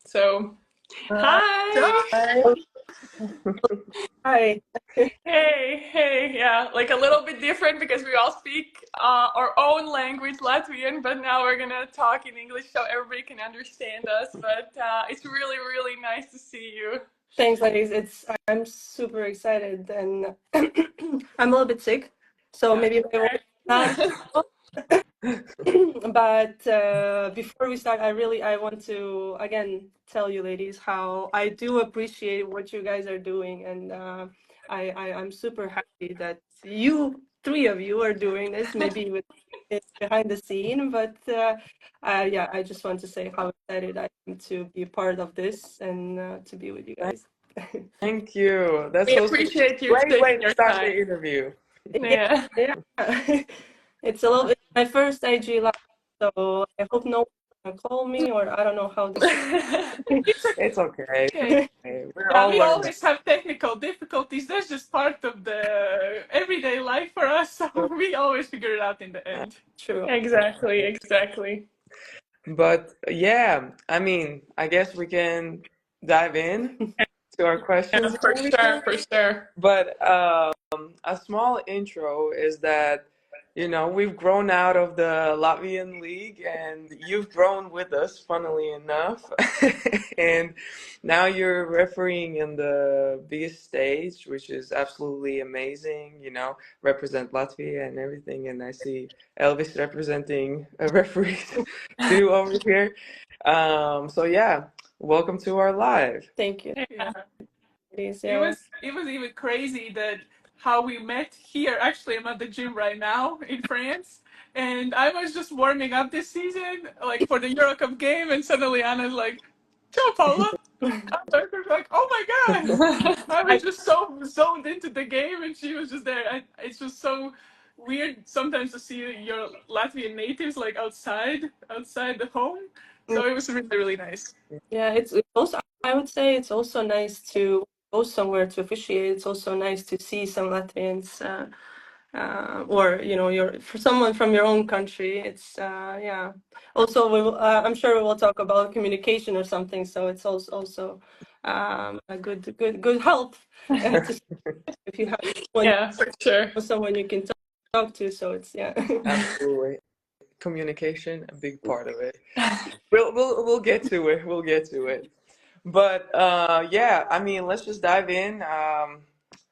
So, hi. Hi. Hi. Hey, yeah, like a little bit different because we all speak our own language, Latvian, but now we're gonna talk in English so everybody can understand us. But it's really, really nice to see you. Thanks, ladies. I'm super excited and I'm a little bit sick, so maybe I will not. But before we start, I want to again tell you, ladies, how I do appreciate what you guys are doing, and I'm super happy that you three of you are doing this. Maybe with it's behind the scene, but yeah, I just want to say how excited I am to be a part of this and to be with you guys. Thank you. That's We so sweet. appreciate you Great way taking to your start time. the interview. Yeah, Yeah. yeah. It's a little bit my first IG live, so I hope no one will call me, or I don't know how this is. It's It's okay. okay. We're Yeah, all we learning. always have technical difficulties. That's just part of the everyday life for us. So we always figure it out in the end. True. Exactly. But yeah, I mean, I guess we can dive in to our Yeah, questions and for everything. sure, for sure. But a small intro is that, we've grown out of the Latvian league and you've grown with us, funnily enough. And now you're refereeing in the biggest stage, which is absolutely amazing, represent Latvia and everything. And I see Elvis representing a referee too over here. So yeah, welcome to our live. Thank you. Yeah. Ladies. It Yeah. was it was even crazy that how we met here. Actually, I'm at the gym right now in France, and I was just warming up this season, like for the Euro Cup game, and suddenly Anna's like, "Ciao, Paula." I was like, "Oh my god!" I I was just so zoned into the game, and she was just there. It's just so weird sometimes to see your Latvian natives like outside the home. So it was really, really nice. yeah, it's also I would say it's also nice to go somewhere to officiate. It's also nice to see some Latvians. Or your for someone from your own country. It's yeah. Also, I'm sure we will talk about communication or something. So it's also a good help to if you have Yeah, for sure. someone you can talk to. So it's yeah. Absolutely. Communication, a big part of it. We'll get to it. We'll get to it. But yeah, I mean, let's just dive in.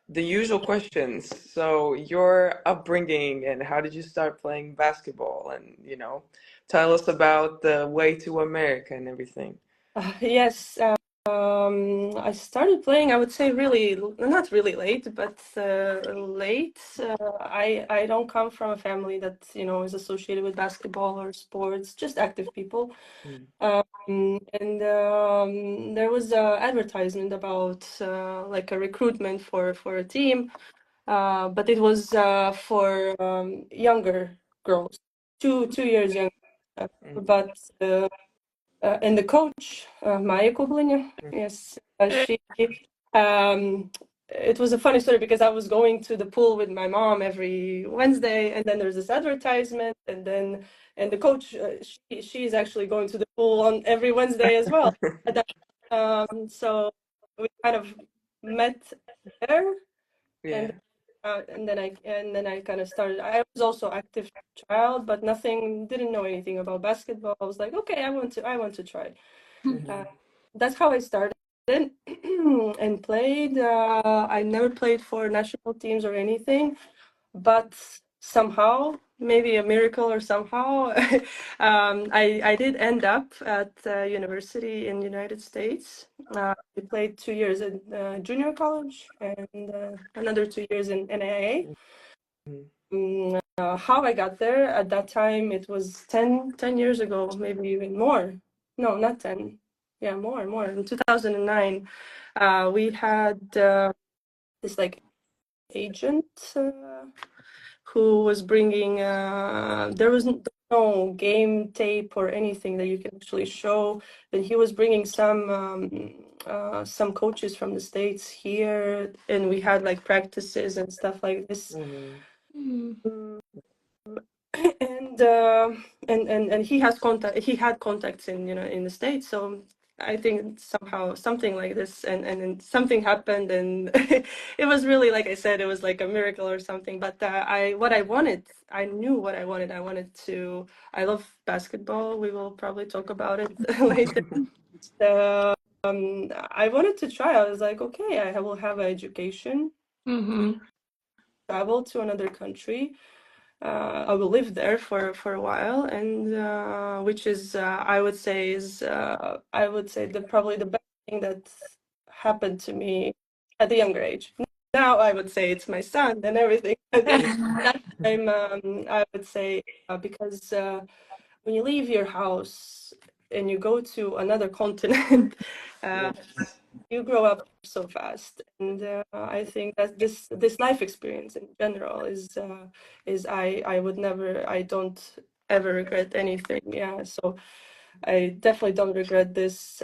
The usual questions. So your upbringing and how did you start playing basketball and tell us about the way to America and everything. Yes, I started playing, I would say really, not really late, but late. I don't come from a family that, is associated with basketball or sports, just active people. Mm. And there was a advertisement about like a recruitment for a team, but it was for younger girls, 2 years younger. But and the coach, Maya Kublinya, yes, she. It was a funny story because I was going to the pool with my mom every Wednesday, and then there's this advertisement, and the coach, she is actually going to the pool on every Wednesday as well. So we kind of met there, and Yeah. and then I kind of started. I was also active child, but didn't know anything about basketball. I was like, okay, I want to try. Uh, Mhm. that's how I started and played. I never played for national teams or anything, but somehow, maybe a miracle or somehow, I did end up at university in the United States. I played 2 years in junior college and another 2 years in NAIA. How I got there at that time, it was 10 years ago, maybe even more. No, not 10. Yeah, more. In 2009, we had this like agent who was bringing, there was no game tape or anything that you can actually show. Then he was bringing some coaches from the States here, and we had like practices and stuff like this. And he had contacts in in the States, so I think somehow something like this, and then something happened, and it was really, like I said, it was like a miracle or something. But what I wanted, I knew what I wanted. I wanted to. I love basketball. We will probably talk about it later. So I wanted to try. I was like, okay, I will have an education, travel to another country. I will live there for a while, and which is I would say the probably the best thing that happened to me at a younger age. Now I would say it's my son and everything. But that time, I would say because when you leave your house and you go to another continent, uh, Yes. you grow up so fast, and I think that this life experience in general is I would never, I don't ever regret anything. Yeah, so I definitely don't regret this,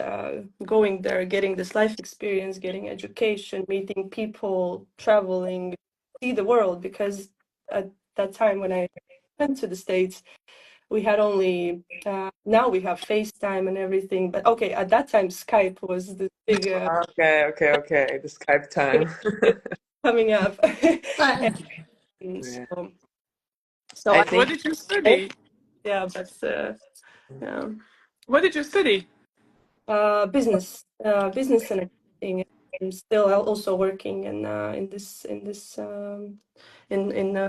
going there, getting this life experience, getting education, meeting people, traveling, see the world, because at that time when I went to the States, we had only now we have FaceTime and everything, but okay, at that time Skype was the big Okay. The Skype time. coming up. And Yeah. so I I What think did you study? yeah, but yeah, What did you study? business and accounting. I'm still also working in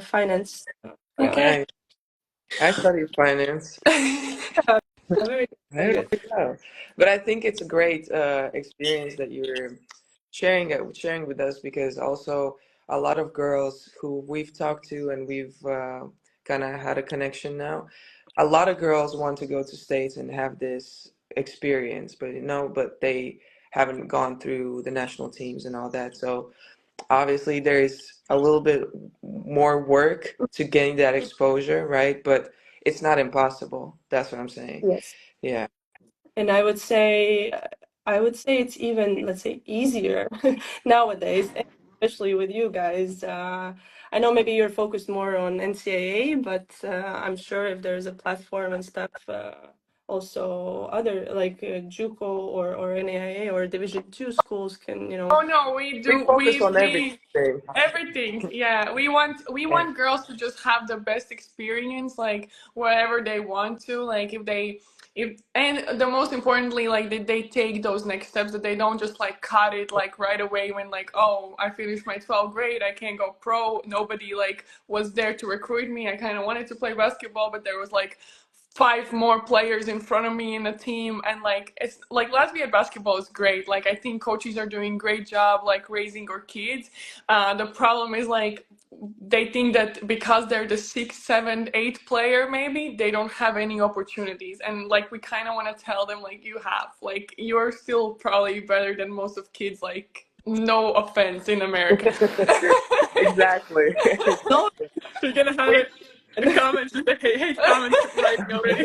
finance. Yeah, nice. I studied finance. very good, very There good. we go. But I think it's a great experience that you're sharing with us, because also a lot of girls who we've talked to and we've kind of had a connection now, a lot of girls want to go to States and have this experience, but but they haven't gone through the national teams and all that. So obviously there's a little bit more work to getting that exposure, right? But it's not impossible. That's what I'm saying. Yes. Yeah. And I would say it's even, let's say, easier nowadays, especially with you guys. I know maybe you're focused more on NCAA, but I'm sure if there's a platform and stuff, also other like JUCO or NAIA or Division 2 schools can, Oh no, we We do. focus on We everything. everything. Yeah, we want girls to just have the best experience, like wherever they want to. Like if and the most importantly, like they take those next steps. That they don't just like cut it like right away when like, oh, I finished my 12th grade, I can't go pro. Nobody like was there to recruit me. I kind of wanted to play basketball, but there was like five more players in front of me in the team, and like it's like Latvian basketball is great. Like I think coaches are doing great job like raising our kids. The problem is like they think that because they're the sixth, seventh, eighth player, maybe they don't have any opportunities, and like we kind of want to tell them like you have, like you're still probably better than most of kids, like no offense in America. Exactly. no. You're gonna have We it in comments, the hate comments writing already.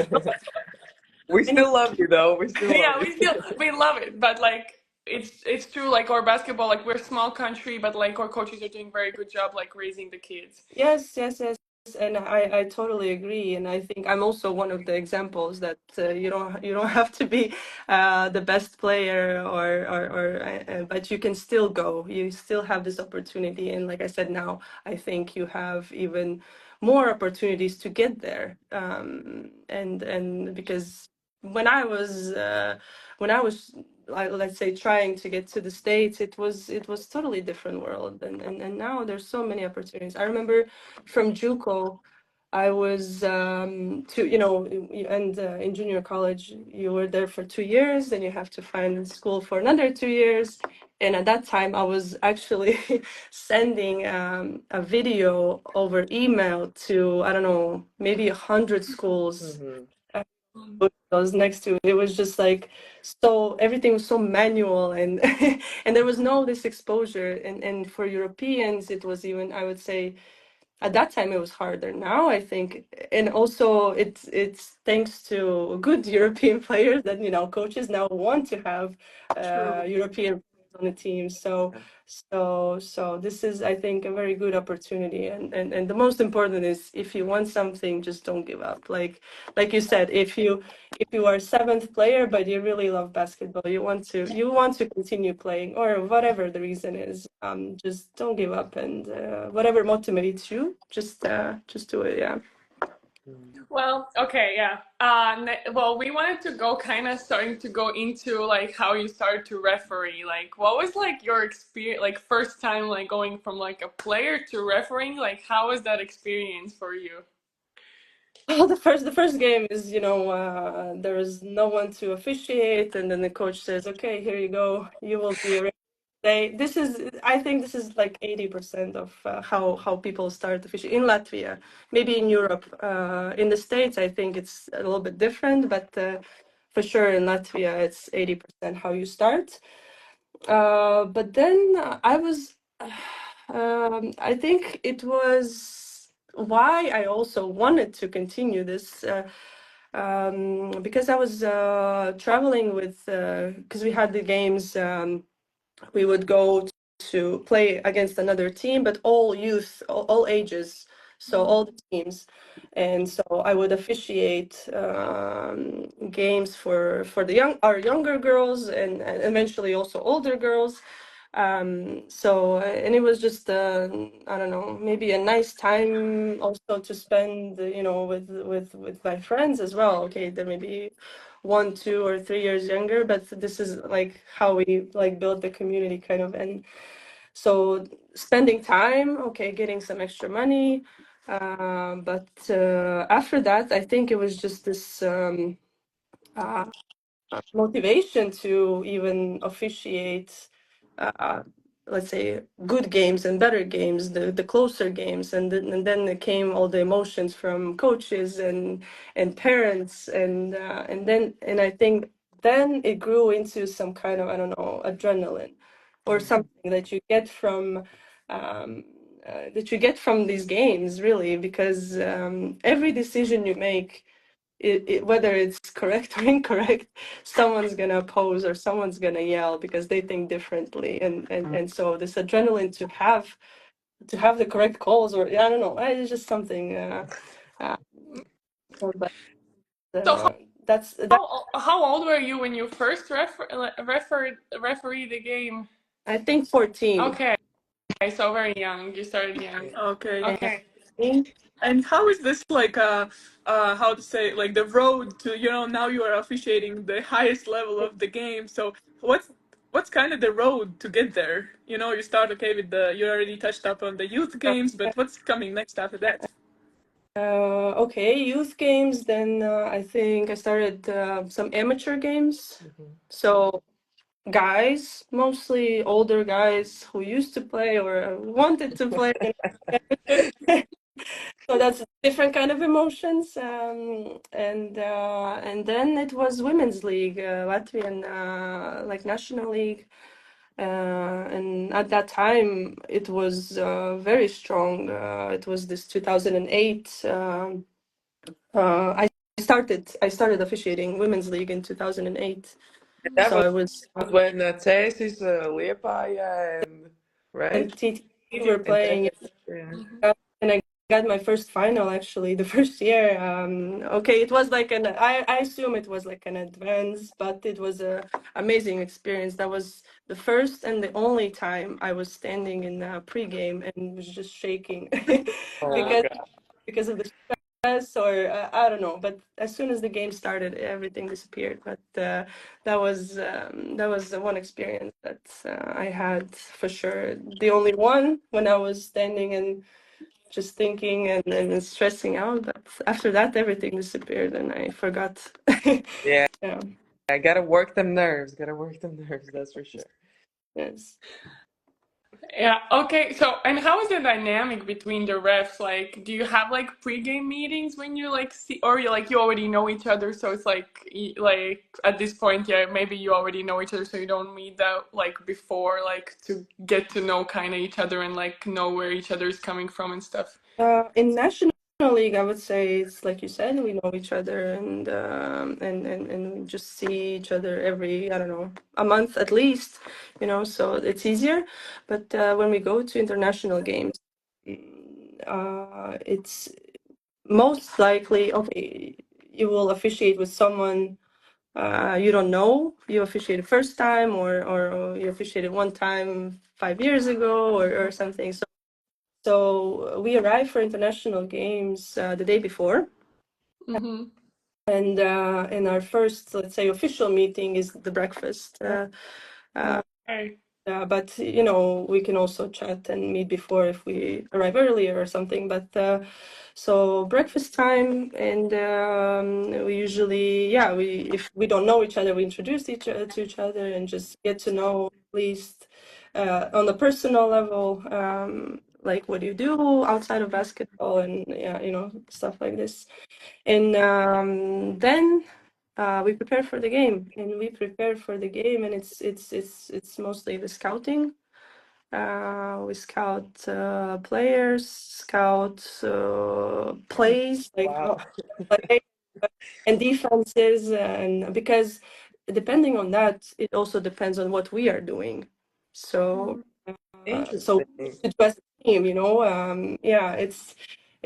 we And still love you though. We still love Yeah, you. we love it, but like it's true. Like our basketball, like we're a small country, but like our coaches are doing very good job, like raising the kids. yes, yes, yes. And I totally agree. And I think I'm also one of the examples that you don't have to be the best player or but you can still go. You still have this opportunity. And like I said, now I think you have even more opportunities to get there. And because when I was let's say trying to get to the States, it was totally different world. And now there's so many opportunities. I remember from JUCO, I was and in junior college, you were there for 2 years, then you have to find school for another 2 years. And at that time, I was actually sending a video over email to, I don't know, maybe 100 schools. Hmm. I was next to. It was just like, so everything was so manual, and and there was no this exposure. And for Europeans, it was even, I would say, at that time it was harder. Now I think, and also it's thanks to good European players that coaches now want to have True. European. on the team. So this is, I think, a very good opportunity. And the most important is, if you want something, just don't give up. Like you said, if you are seventh player but you really love basketball, you want to continue playing, or whatever the reason is, just don't give up, and whatever motivates you, just do it. Yeah. Well, okay, yeah. Well, we wanted to go kind of starting to go into like how you started to referee. Like, what was like your experience, like first time like going from like a player to refereeing? Like, how was that experience for you? Well, the first game is, there is no one to officiate, and then the coach says, "Okay, here you go. You will be a referee." I think this is like 80% of how people start officiating in Latvia. Maybe in Europe, in the States, I think it's a little bit different, but for sure in Latvia, it's 80% how you start. But then I think it was why I also wanted to continue this, because I was traveling with, because we had the games, we would go to play against another team, but all youth, all ages, so all the teams. And so I would officiate games for our younger girls, and eventually also older girls. And it was just, I don't know, maybe a nice time also to spend, with my friends as well. Okay, they're maybe 1, 2, or 3 years younger, but this is like how we like build the community kind of. And so spending time, okay, getting some extra money. But after that, I think it was just this uh, motivation to even officiate, uh, let's say, good games and better games, the closer games, and then it came all the emotions from coaches and parents, and I think then it grew into some kind of, I don't know, adrenaline, or something that you get from. Um, these games, really, because every decision you make, whether it's correct or incorrect, someone's gonna oppose or someone's gonna yell because they think differently, and so this adrenaline to have the correct calls, or I don't know, it's just something. Uh, but So that's that. how old were you when you first refereed the game? I think 14. Okay, so very young. You started young. Okay. Okay. And And how is this like how to say, like the road to, now you are officiating the highest level of the game. So what's kind of the road to get there? You start, okay, with you already touched up on the youth games, but what's coming next after that? Okay, youth games. Then I think I started some amateur games. So guys, mostly older guys who used to play or wanted to play. So that's a different kind of emotions. And then it was women's league, Latvian, like national league. And at that time, it was very strong. It was this 2008. I started officiating women's league in 2008. That So was I was when Cēsis, Liepāja, and right? and TT were And playing. yeah. And I got my first final actually the first year. Okay, it was like I assume it was like an advance, but it was a amazing experience. That was the first and the only time I was standing in the pregame and was just shaking Oh my because God. because of the stress, or I don't know. But as soon as the game started, everything disappeared. But that was the one experience that I had, for sure. The only one, when I was standing and just thinking and stressing out. But after that, everything disappeared and I forgot. Yeah, Yeah. I gotta work them nerves. Gotta work them nerves. That's for sure. Yes. Yeah, okay. So, and how is the dynamic between the refs? Like, do you have like pre-game meetings when you like see, or you already know each other? So it's like, like at this point, yeah, maybe you already know each other, so you don't meet that like before, like to get to know kind of each other and like know where each other is coming from and stuff. In national league, I would say it's like you said, we know each other and we just see each other every, I don't know, a month at least, so it's easier. But when we go to international games, it's most likely, okay, you will officiate with someone you don't know. You officiated first time, or you officiated one time 5 years ago, or something. So we arrive for international games the day before, Mm-hmm. and our first, let's say, official meeting is the breakfast. Okay. But we can also chat and meet before if we arrive earlier or something. But so breakfast time, and we usually, if we don't know each other, we introduce to each other and just get to know at least on the personal level, like what do you do outside of basketball, and stuff like this. And then we prepare for the game, and it's mostly the scouting. We scout players, scout plays, like Wow. play and defenses, and because depending on that, it also depends on what we are doing. So so Interesting. to as a team,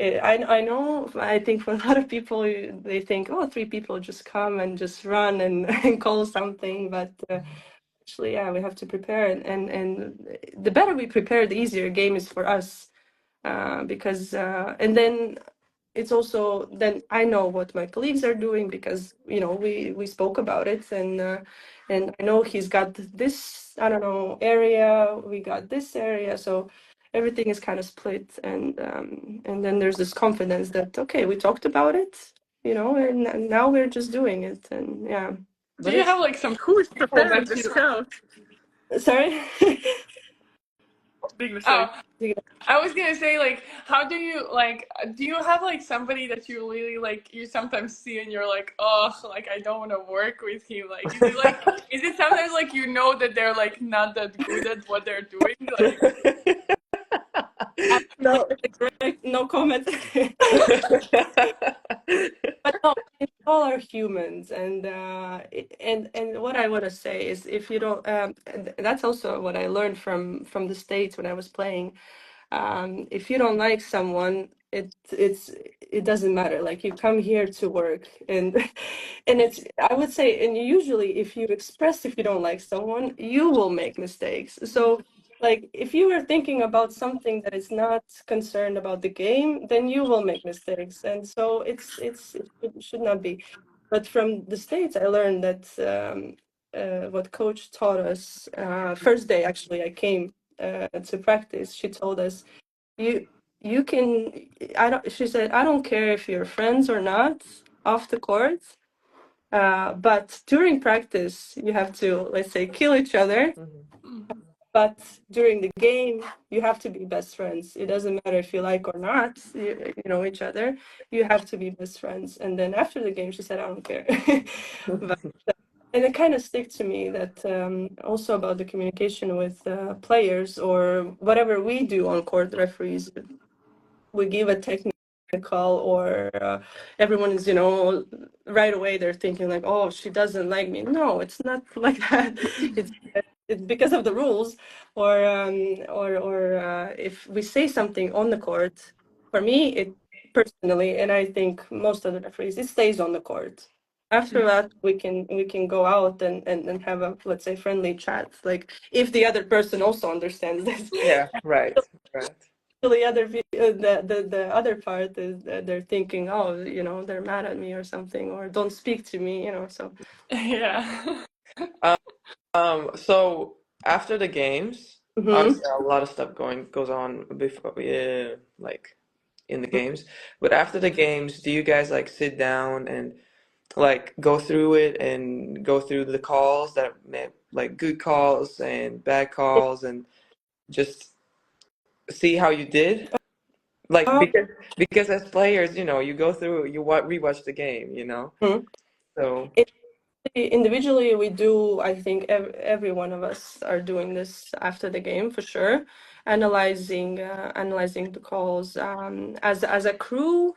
I know, I think for a lot of people, they think, oh, three people just come and just run and, and call something, but actually, yeah, we have to prepare, and the better we prepare, the easier a game is for us, because and then it's also, then I know what my colleagues are doing, because we spoke about it, and I know he's got this, I don't know, area, we got this area, so everything is kind of split, and then there's this confidence that, okay, we talked about it, and now we're just doing it, and yeah. Do But you it's have like some Who is people preparing that the you? scout? Sorry. Big mistake. oh, I was gonna say, like, how do you like? Do you have like somebody that you really like? You sometimes see and you're like, oh, like I don't want to work with him. Like, is it sometimes like that they're like not that good at what they're doing? Like, Absolutely no. correct. No comment. But no, we all are humans, and and what I want to say is, if you don't, and that's also what I learned from the States when I was playing. If you don't like someone, it doesn't matter. Like, you come here to work, and and it's, I would say, and usually if you express, if you don't like someone, you will make mistakes. So like, if you are thinking about something that is not concerned about the game, then you will make mistakes, and so it should not be. But from the States, I learned that what coach taught us, first day actually I came to practice, she told us, you you can, I don't, she said, I don't care if you're friends or not off the court, but during practice you have to, let's say, kill each other, but during the game you have to be best friends. It doesn't matter if you like or not, you know each other, you have to be best friends. And then after the game she said, I don't care. But and it kind of stick to me that, also about the communication with players, or whatever we do on court, referees, we give a technical, or everyone is, right away they're thinking like, oh, she doesn't like me. No, it's not like that. It's because of the rules, or if we say something on the court, for me, it personally, and I think most of the referees, it stays on the court. After that, we can go out and have a, let's say, friendly chat, like, if the other person also understands this. Yeah, right, right. The the other part is that they're thinking, oh, they're mad at me or something, or don't speak to me, so. yeah. So after the games, Mm-hmm. obviously a lot of stuff goes on before, like in the games. But after the games, do you guys like sit down and like go through it and go through the calls that like good calls and bad calls, and just see how you did? Like, Um, because as players, you go through, rewatch the game, so Individually, we do, I think every one of us are doing this after the game for sure, analyzing the calls. As a crew,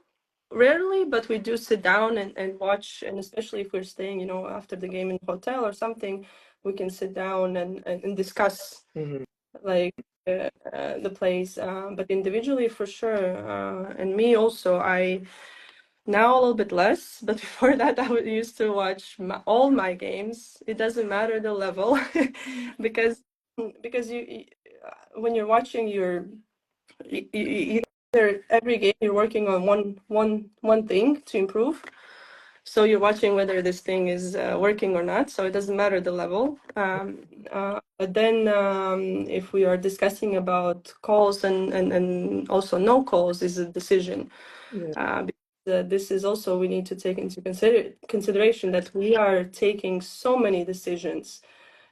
rarely, but we do sit down and watch, and especially if we're staying, after the game in a hotel or something, we can sit down and discuss Mm-hmm. like the plays. But individually, for sure, and me also, I now a little bit less, but before that, I would used to watch all my games. It doesn't matter the level, because when you're watching, every game you're working on one thing to improve. So you're watching whether this thing is working or not. So it doesn't matter the level. But then if we are discussing about calls and also no calls is a decision. Yeah. This is also we need to take into consideration that we are taking so many decisions,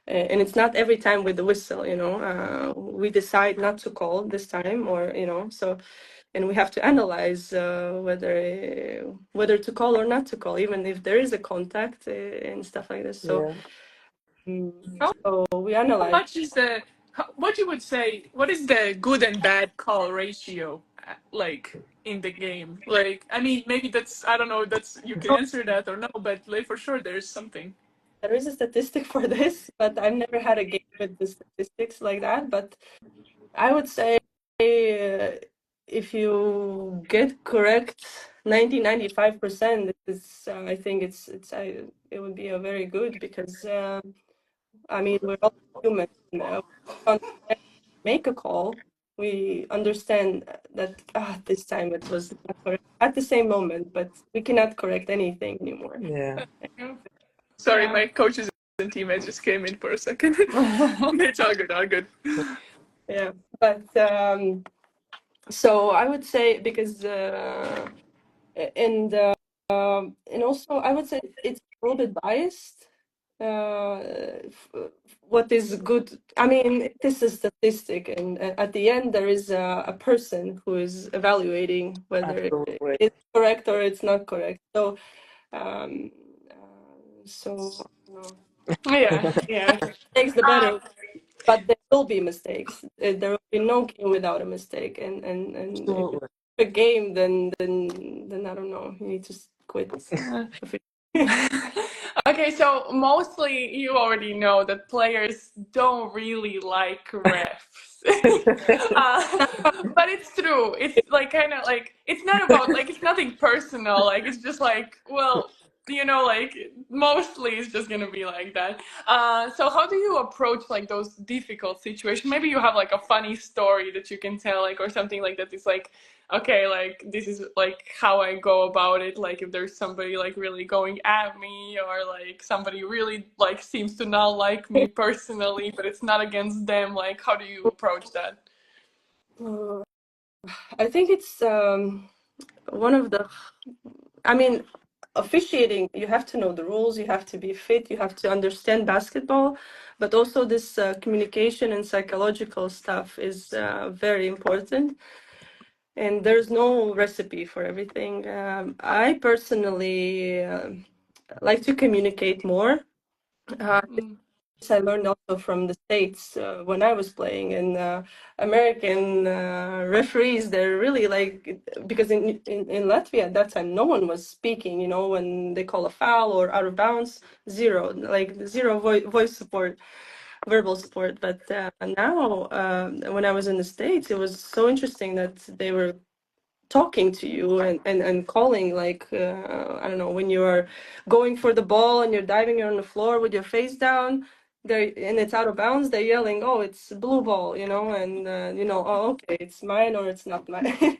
and it's not every time with the whistle. We decide not to call this time, or so, and we have to analyze whether to call or not to call, even if there is a contact and stuff like this. So, Yeah. so we How analyze. much is what you would say, what is the good and bad call ratio like in the game? Like, I mean, maybe that's, I don't know, that's, you can answer that or no, but like for sure there's something. There is a statistic for this, but I've never had a game with the statistics like that. But I would say if you get correct 95%, I think it would be a very good, because I mean, we're all human. We can't make a call. We understand that this time it was not correct at the same moment, but we cannot correct anything anymore. Yeah. Sorry, Yeah. my coaches and teammates just came in for a second. It's all good, all good. Yeah, but so I would say, because and also I would say it's a little bit biased. What is good? I mean, this is statistic, and at the end there is a person who is evaluating whether Absolutely. it's correct or it's not correct. So, um, so Yeah. Yeah. takes the Um, better. But there will be mistakes. There will be no game without a mistake. And if it's Absolutely. a game, then I don't know. You need to quit. okay, so mostly you already know that players don't really like refs. But it's true. It's like kind of like, it's not about like, it's nothing personal. Like, it's just like, well, like mostly it's just gonna be like that. So how do you approach like those difficult situations? Maybe you have like a funny story that you can tell, like, or something like that. It's like, okay, like this is like how I go about it. Like if there's somebody like really going at me, or like somebody really like seems to not like me personally, but it's not against them. Like, how do you approach that? I think it's one of the. I mean, officiating. You have to know the rules. You have to be fit. You have to understand basketball, but also this communication and psychological stuff is very important. And there's no recipe for everything. I personally like to communicate more. Mm. This I learned also from the States when I was playing, and American referees, they're really like, because in Latvia at that time, no one was speaking, when they call a foul or out of bounds, zero, like zero voice support, verbal support. But now, when I was in the States, it was so interesting that they were talking to you and calling, like I don't know, when you are going for the ball and you're diving on the floor with your face down there and it's out of bounds, they're yelling, oh, it's blue ball, and oh, okay, it's mine or it's not mine.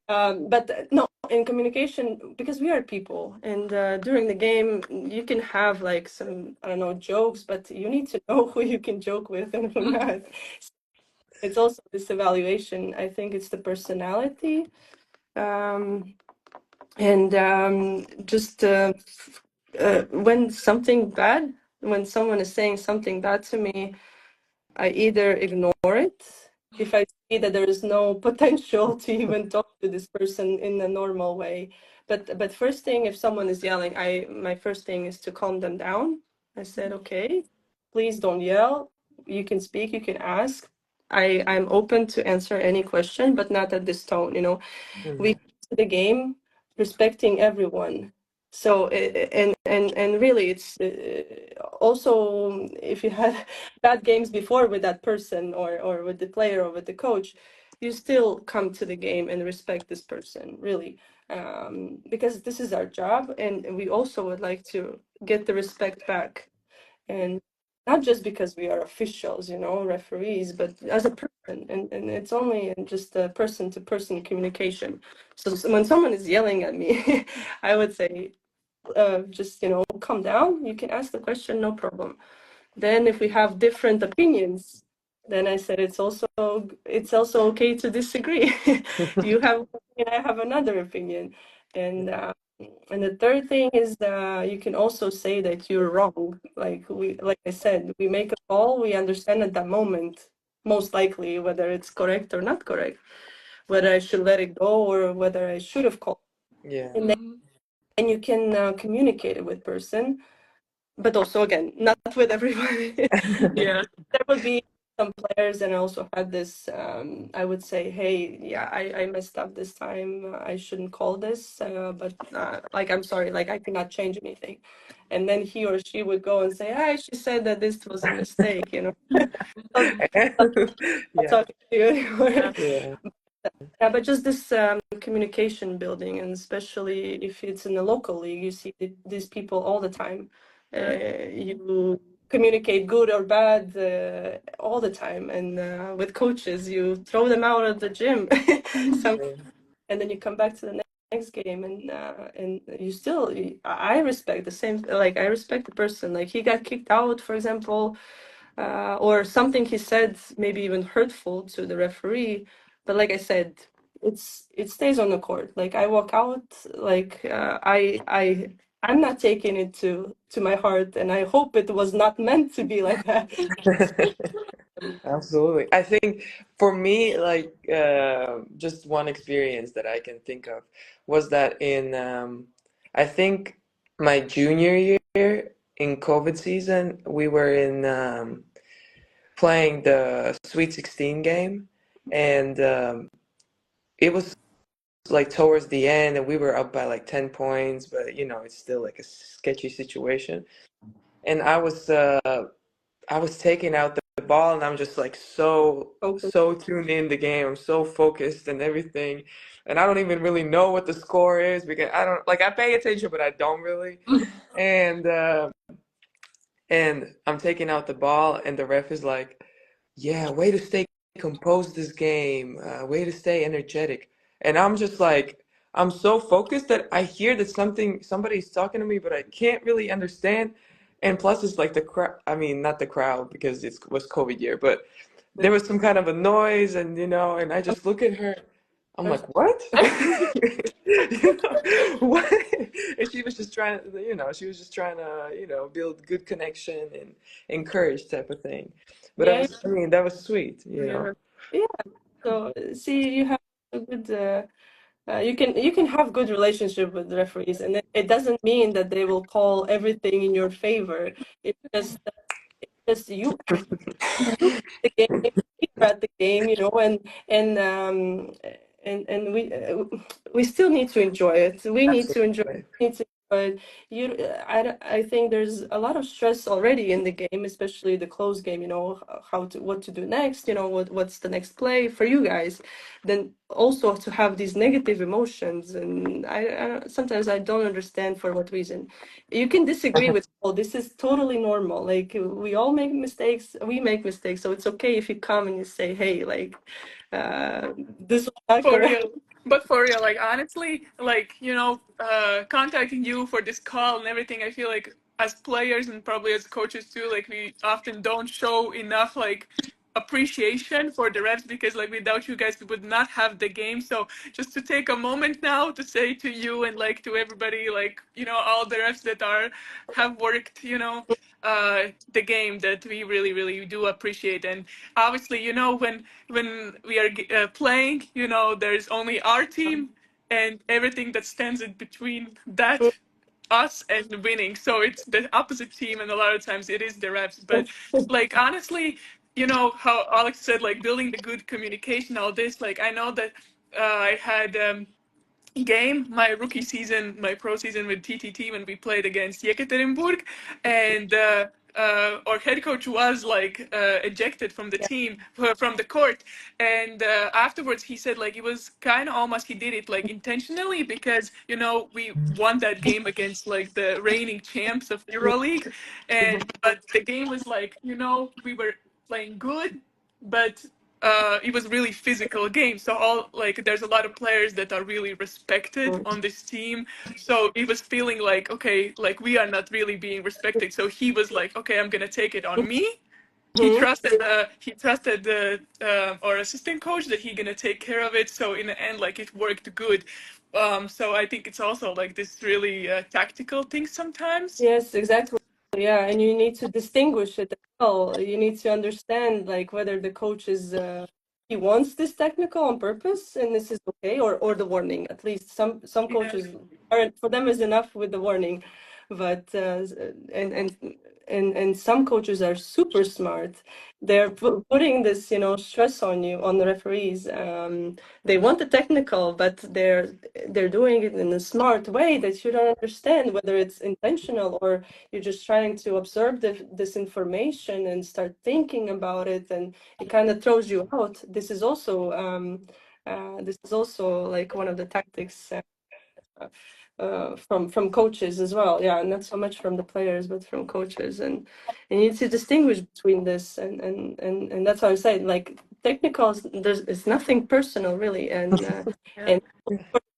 But no, in communication, because we are people, and during the game you can have like some, I don't know, jokes, but you need to know who you can joke with and who not. It's also this evaluation. I think it's the personality, and just when someone is saying something bad to me, I either ignore it if I see that there is no potential to even talk to this person in a normal way. But first thing, if someone is yelling, my first thing is to calm them down. I said, okay, please don't yell. You can speak, you can ask. I'm open to answer any question, but not at this tone. We Mhm. to the game respecting everyone. So and really, it's also if you had bad games before with that person or with the player or with the coach, you still come to the game and respect this person really, because this is our job, and we also would like to get the respect back, and not just because we are officials, referees, but as a person, and it's only in just a person to person communication. So when someone is yelling at me, I would say, just calm down, you can ask the question, no problem. Then if we have different opinions, then I said it's also okay to disagree. You have one opinion, I have another opinion. And the third thing is you can also say that you're wrong. Like I said, we make a call, we understand at that moment, most likely whether it's correct or not correct, whether I should let it go or whether I should have called. Yeah. And you can communicate it with person, but also again, not with everybody. Yeah. There would be some players, and I also had this. I would say, hey, yeah, I messed up this time. I shouldn't call this, but like I'm sorry, like I cannot change anything. And then he or she would go and say, "Hi, she said that this was a mistake." So, not Yeah. talking to you anymore. Yeah. Yeah. Yeah, but just this communication building, and especially if it's in the local league, you see these people all the time. You communicate good or bad all the time, and with coaches, you throw them out of the gym, some, and then you come back to the next game, and you still. I respect the same. Like I respect the person. Like he got kicked out, for example, or something he said maybe even hurtful to the referee. But like I said, it stays on the court. Like I walk out, like I'm not taking it to my heart, and I hope it was not meant to be like that. Absolutely. I think for me, like, just one experience that I can think of was that in, I think my junior year in COVID season, we were in playing the Sweet 16 game, and it was like towards the end, and we were up by like 10 points, but it's still like a sketchy situation. And I was taking out the ball, and I'm just like Focus. so tuned in the game. I'm so focused and everything, and I don't even really know what the score is because I don't like I pay attention, but I don't really. And I'm taking out the ball, and the ref is like, "Yeah, way to stay composed this game. Way to stay energetic." And I'm just like, I'm so focused that I hear that somebody's talking to me, but I can't really understand. And plus, it's like the crowd. I mean, not the crowd because it was COVID year, but there was some kind of a noise, and I just look at her. I'm like, what? What? And she was just trying, to, build good connection and encourage type of thing. But Yeah, I mean, that was sweet. Yeah. yeah. So see, you have a good. You can have good relationship with referees, and it doesn't mean that they will call everything in your favor. It's just you the game, we are at the game, and we still need to enjoy it. We need to enjoy. Absolutely. Need to enjoy it. I think there's a lot of stress already in the game, especially the close game. What to do next. What's the next play for you guys. Then also to have these negative emotions, and sometimes I don't understand for what reason. You can disagree with, oh, this is totally normal. Like we all make mistakes, we make mistakes, so it's okay if you come and you say, hey, like this was not For correct. real. But for real, like honestly, like, contacting you for this call and everything, I feel like as players and probably as coaches too, like we often don't show enough like appreciation for the refs because like without you guys we would not have the game. So just to take a moment now to say to you and like to everybody, like, all the refs that have worked, the game, that we really, really do appreciate. And obviously, when we are playing, there's only our team and everything that stands in between that, us and winning. So it's the opposite team, and a lot of times it is the refs. But like honestly, how Alex said, like building the good communication, all this. Like I know that I had. game, my rookie season, my pro season with TTT when we played against Yekaterinburg, and our head coach was like ejected from the Yeah. team, from the court, and afterwards he said like it was kind of almost he did it like intentionally because we won that game against like the reigning champs of EuroLeague, and but the game was like we were playing good, but it was really physical game. So all like there's a lot of players that are really respected on this team. So it was feeling like okay, like we are not really being respected. So he was like, okay, I'm gonna take it on me. Mhm. He trusted the our assistant coach that he gonna take care of it. So in the end, like it worked good. So I think it's also like this really tactical thing sometimes. Yes, exactly. Yeah, and you need to distinguish it as well. You need to understand like whether the coach is he wants this technical on purpose and this is okay, or the warning. At least some Yeah. coaches aren't for them is enough with the warning, but and and and some coaches are super smart. They're putting this stress on you on the referees. They want the technical, but they're doing it in a smart way that you don't understand whether it's intentional or you're just trying to absorb this information and start thinking about it, and it kind of throws you out. This is also like one of the tactics from coaches as well. Yeah, not so much from the players, but from coaches, and you need to distinguish between this and that's what I'm saying. Like technicals, it's nothing personal really, and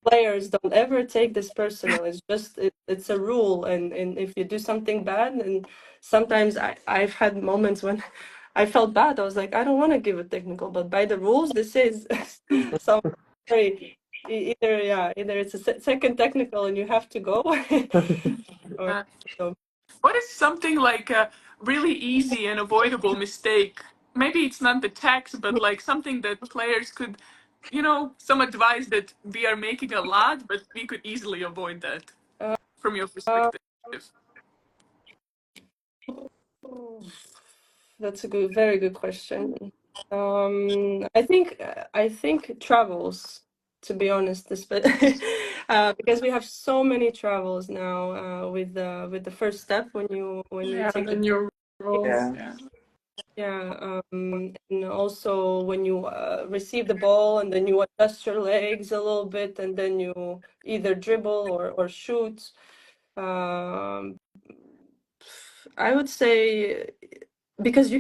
players don't ever take this personal. It's just it's a rule, and if you do something bad, and sometimes I've had moments when I felt bad. I was like, I don't want to give a technical, but by the rules, this is so sorry. Either it's a second technical and you have to go, or Uh, so. What is something like a really easy and avoidable mistake? Maybe it's not the tax, but like something that players could, some advice that we are making a lot, but we could easily avoid that Uh, from your uh, perspective. that's a very good question. I think travels, to be honest, because we have so many travels now with the first step when you Yeah, take the the new rules. Yeah. Yeah. yeah, and also when you receive the ball and then you adjust your legs a little bit and then you either dribble or shoot. Um, I would say because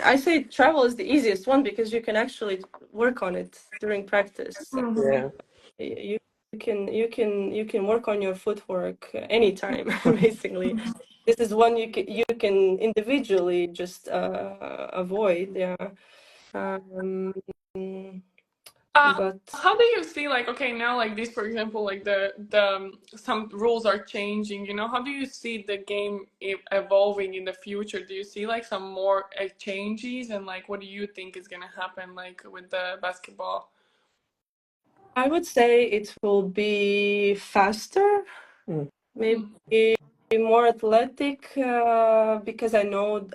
I say travel is the easiest one because you can actually work on it during practice. Yeah. You you can work on your footwork anytime basically. This is one you can individually just avoid. Yeah. Um, but How do you see like okay now like this for example like the some rules are changing, how do you see the game evolving in the future? Do you see like some more changes, and like what do you think is gonna happen like with the basketball? I would say it will be faster, Mm. maybe more athletic, because I know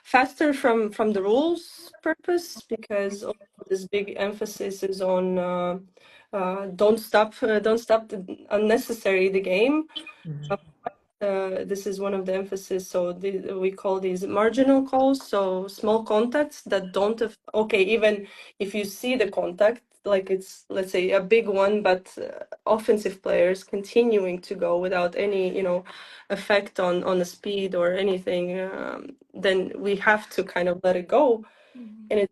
faster from the rules purpose, because also this big emphasis is on don't stop unnecessary the game. This is one of the emphasis. So we call these marginal calls. So small contacts that don't okay, even if you see the contact, like it's, let's say, a big one, but offensive players continuing to go without any, effect on the speed or anything, then we have to kind of let it go. And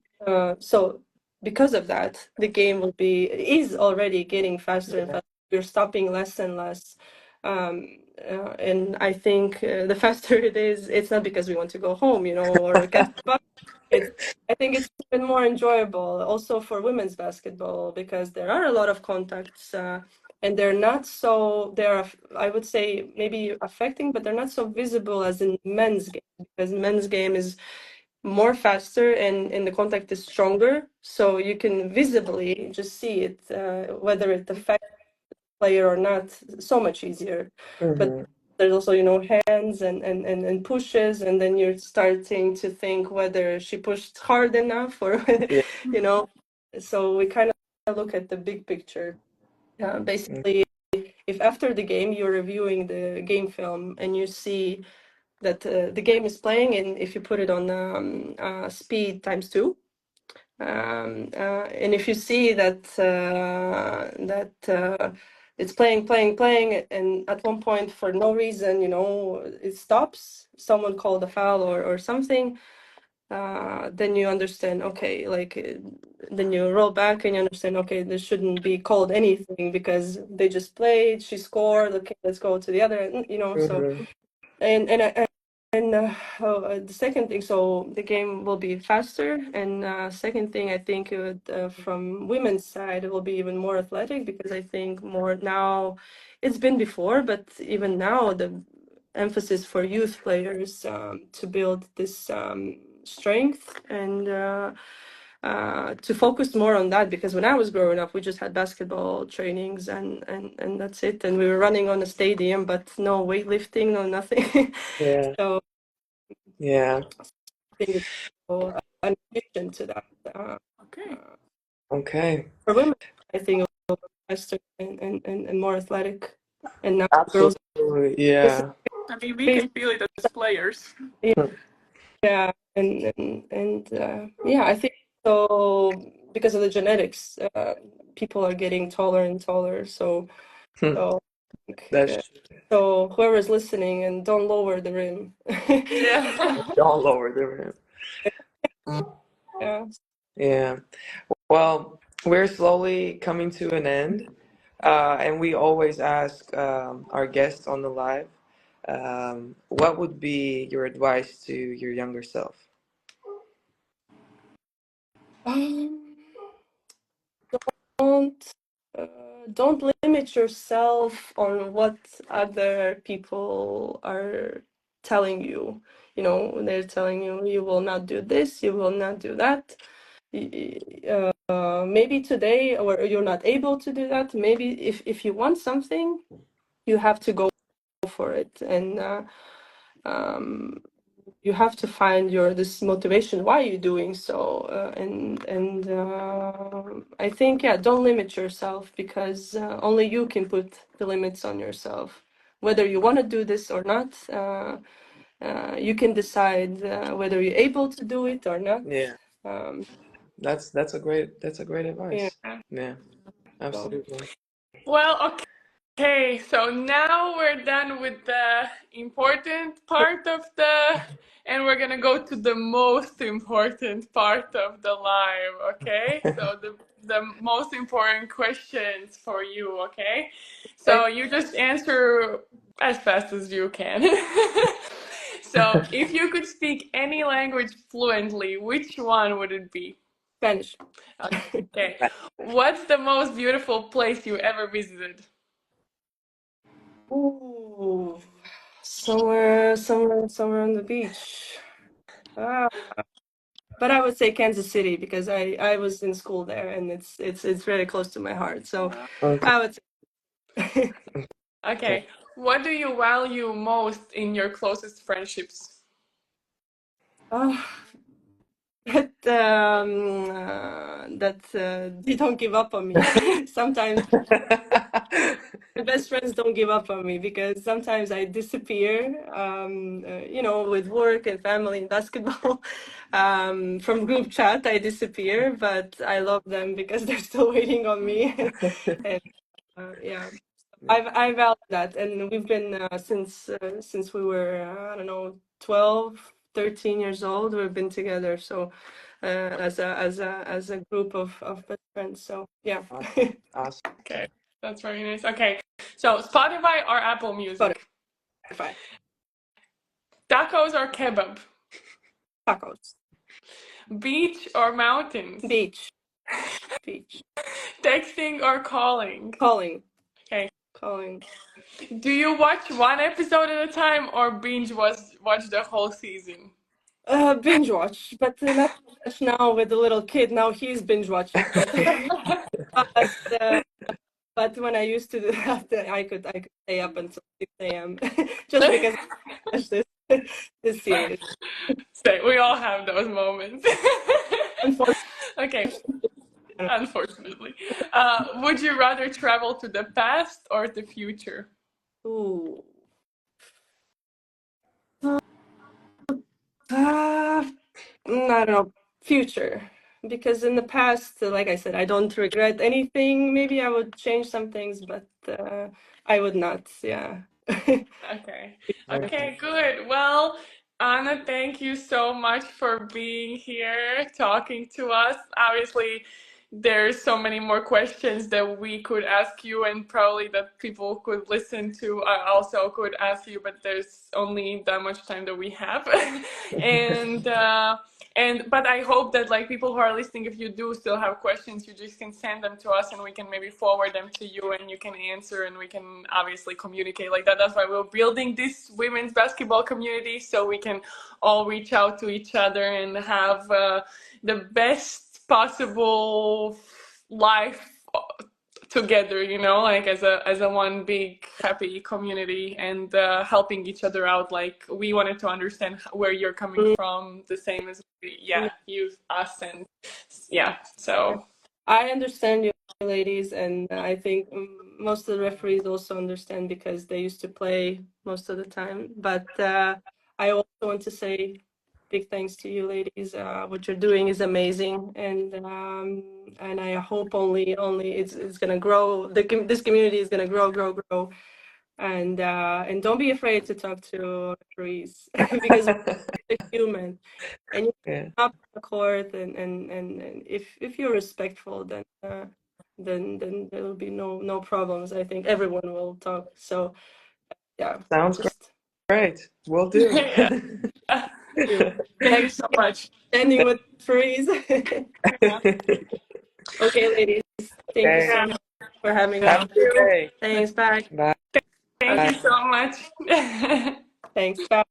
so because of that, the game is already getting faster and faster. We're stopping less and less. And I think the faster it is, it's not because we want to go home, or get back. It's I think it's even more enjoyable also for women's basketball because there are a lot of contacts, and they're I would say maybe affecting, but they're not so visible as in men's game, because men's game is more faster and the contact is stronger, so you can visibly just see it, whether it affects the player or not, so much easier. But Mhm. there's also hands and pushes, and then you're starting to think whether she pushed hard enough or Yeah. you know so we kind of look at the big picture. Basically, if after the game you're reviewing the game film and you see that the game is playing, and if you put it on speed times 2, and if you see that it's playing, and at one point for no reason, it stops, someone called a foul or something, then you understand, okay, then you roll back and you understand, okay, this shouldn't be called anything because they just played, she scored, okay, let's go to the other, so, the second thing, so the game will be faster, and second thing, I think from women's side, it will be even more athletic, because I think more now, it's been before, but even now, the emphasis for youth players to build this strength and to focus more on that, because when I was growing up, we just had basketball trainings and that's it, and we were running on a stadium, but no weightlifting, no nothing. Yeah. So Yeah. I think it's an addition to that. Okay. Okay. For women, I think it will be faster and more athletic, and now girls. Absolutely. Yeah. I mean, we can feel it as players. Yeah, and yeah, I think so, because of the genetics, people are getting taller and taller. So, so, That's so whoever's listening, and don't lower the rim. Yeah. all over the room. Yeah. Yeah. Well, we're slowly coming to an end, and we always ask our guests on the live, what would be your advice to your younger self? Um, don't don't limit yourself on what other people are telling you. They're telling you, you will not do this, you will not do that. Maybe today, or you're not able to do that. Maybe if you want something, you have to go for it, and you have to find this motivation why you're doing so, and I think, yeah, don't limit yourself, because only you can put the limits on yourself, whether you want to do this or not. You can decide whether you're able to do it or not. Yeah, um, that's a great yeah, advice. Yeah, so absolutely. Well, okay, so now we're done with the important part of and we're gonna go to the most important part of the live, okay? So the most important questions for you, okay? So you just answer as fast as you can. So if you could speak any language fluently, which one would it be? Spanish. Okay. What's the most beautiful place you ever visited? Ooh, somewhere on the beach. Ah, but I would say Kansas City, because I was in school there, and it's very close to my heart. So Okay. I would say. Okay. What do you value most in your closest friendships? Oh, that they don't give up on me. Sometimes my best friends don't give up on me, because sometimes I disappear, with work and family and basketball. From group chat, I disappear, but I love them because they're still waiting on me. And yeah, I value that, and we've been since we were I don't know, 12, 13 years old. We've been together, so as a group of best friends. So yeah. Awesome. Okay. That's very nice. Okay. So Spotify or Apple Music? Spotify. Tacos or kebab? Tacos. Beach or mountains? Beach. Beach. Texting or calling? Calling. Okay. Calling. Do you watch one episode at a time or watch the whole season? Binge watch, but not so much now with the little kid. Now he's binge watching, but but, uh, but when I used to do that, I could stay up until 6 a.m. just because I watched this series. So we all have those moments. Unfortunately, Okay. Unfortunately. Would you rather travel to the past or the future? Ooh. I don't know, future. Because in the past, like I said, I don't regret anything. Maybe I would change some things, but I would not. Yeah. Okay. Okay, good. Well, Anna, thank you so much for being here, talking to us. Obviously, there's so many more questions that we could ask you and probably that people could listen to. I also could ask you, but there's only that much time that we have. and but I hope that like people who are listening, if you do still have questions, you just can send them to us and we can maybe forward them to you and you can answer and we can obviously communicate like that. That's why we're building this women's basketball community, so we can all reach out to each other and have the best possible life together, you know, like as a one big happy community and helping each other out. Like we wanted to understand where you're coming from, the same as you, us, and so I understand you ladies, and I think most of the referees also understand because they used to play most of the time. But I also want to say big thanks to you ladies. What you're doing is amazing, and I hope only it's gonna grow. This community is gonna grow, and don't be afraid to talk to referees because they're human, and you can up the court, and if you're respectful, then there will be no problems. I think everyone will talk. So yeah, Sounds just great. Will do. yeah. Thank you thanks so for much. standing with freeze. Yeah. Okay, ladies, thank you Okay. so much for having me. Have a good day. Thanks, bye. Bye. Thank you so much. Thanks, bye.